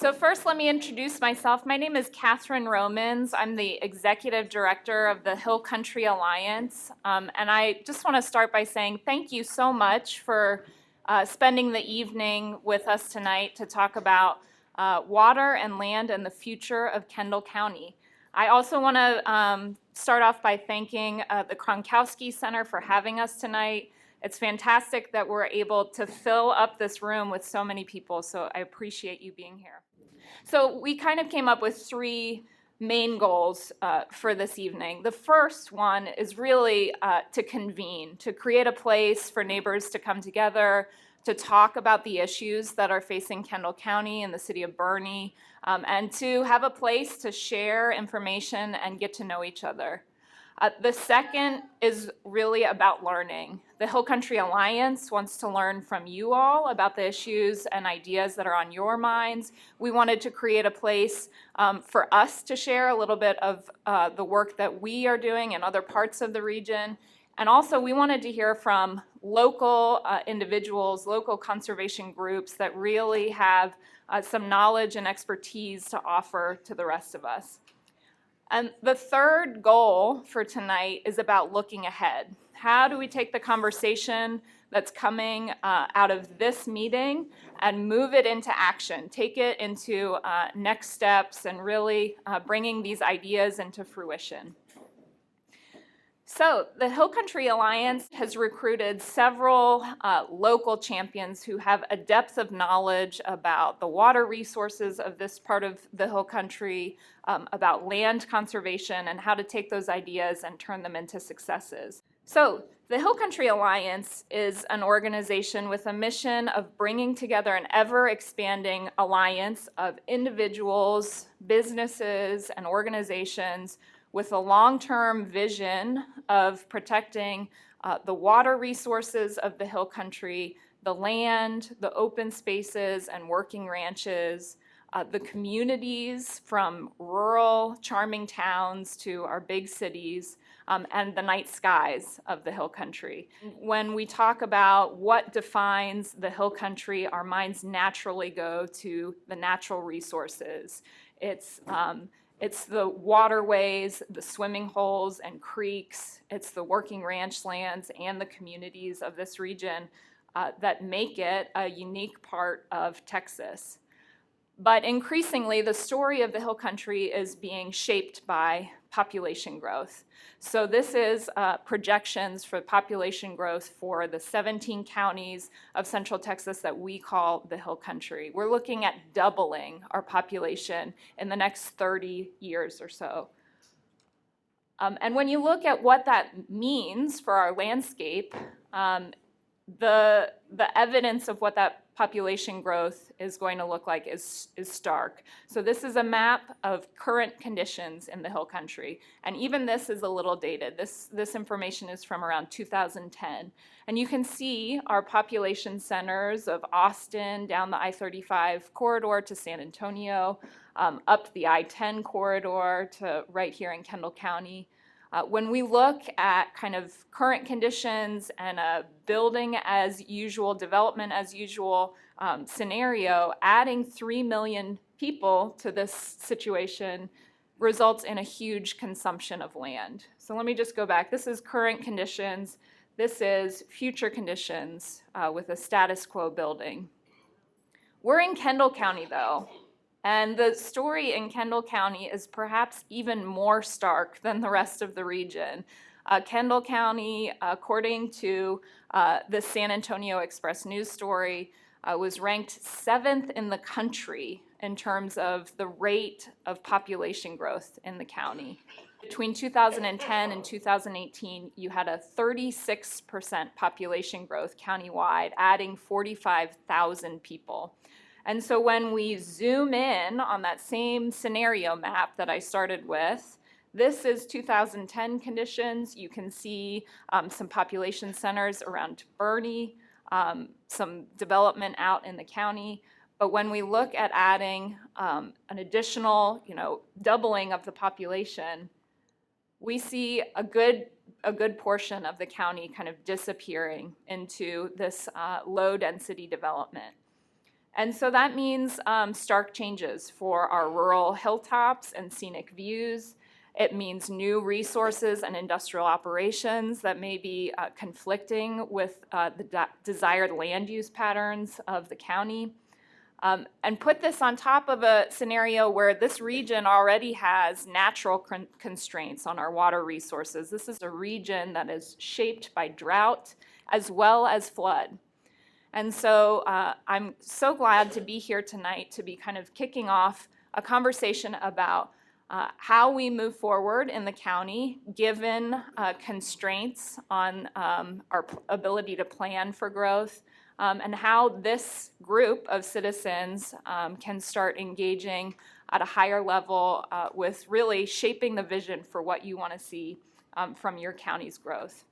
So first, let me introduce myself. My name is Katherine Romans. I'm the Executive Director of the Hill Country Alliance. And I just want to start by saying thank you so much for spending the evening with us tonight to talk about water and land and the future of Kendall County. I also want to start off by thanking the Kronkowski Center for having us tonight. It's fantastic that we're able to fill up this room with so many people, so I appreciate you being here. So we kind of came up with three main goals for this evening. The first one is really to convene, to create a place for neighbors to come together, to talk about the issues that are facing Kendall County and the city of Boerne, and to have a place to share information and get to know each other. The second is really about learning. The Hill Country Alliance wants to learn from you all about the issues and ideas that are on your minds. We wanted to create a place for us to share a little bit of the work that we are doing in other parts of the region. And also we wanted to hear from local individuals, local conservation groups that really have some knowledge and expertise to offer to the rest of us. And the third goal for tonight is about looking ahead. How do we take the conversation that's coming out of this meeting and move it into action, take it into next steps and really bringing these ideas into fruition? So the Hill Country Alliance has recruited several local champions who have a depth of knowledge about the water resources of this part of the Hill Country, about land conservation and how to take those ideas and turn them into successes. So the Hill Country Alliance is an organization with a mission of bringing together an ever-expanding alliance of individuals, businesses, and organizations with a long-term vision of protecting the water resources of the Hill Country, the land, the open spaces and working ranches, the communities from rural, charming towns to our big cities, and the night skies of the Hill Country. When we talk about what defines the Hill Country, our minds naturally go to the natural resources. It's the waterways, the swimming holes and creeks. It's the working ranch lands and the communities of this region that make it a unique part of Texas. But increasingly, the story of the Hill Country is being shaped by population growth. So this is projections for population growth for the 17 counties of Central Texas that we call the Hill Country. We're looking at doubling our population in the next 30 years or so. And when you look at what that means for our landscape, the evidence of what that population growth is going to look like is stark. So this is a map of current conditions in the Hill Country, and even this is a little dated. This information is from around 2010. And you can see our population centers of Austin down the I-35 corridor to San Antonio, up the I-10 corridor to right here in Kendall County. When we look at kind of current conditions and a building as usual, development as usual scenario, adding 3 million people to this situation results in a huge consumption of land. So let me just go back. This is current conditions. This is future conditions with a status quo building. We're in Kendall County though. And the story in Kendall County is perhaps even more stark than the rest of the region. Kendall County, according to the San Antonio Express news story, was ranked 7th in the country in terms of the rate of population growth in the county. Between 2010 and 2018, you had a 36% population growth countywide, adding 45,000 people. And so when we zoom in on that same scenario map that I started with, this is 2010 conditions. You can see some population centers around Boerne, some development out in the county. But when we look at adding an additional, doubling of the population, we see a good portion of the county kind of disappearing into this low density development. And so that means stark changes for our rural hilltops and scenic views. It means new resources and industrial operations that may be conflicting with the desired land use patterns of the county. And put this on top of a scenario where this region already has natural constraints on our water resources. This is a region that is shaped by drought as well as flood. And so I'm so glad to be here tonight to be kind of kicking off a conversation about how we move forward in the county given constraints on our ability to plan for growth, and how this group of citizens can start engaging at a higher level with really shaping the vision for what you want to see from your county's growth.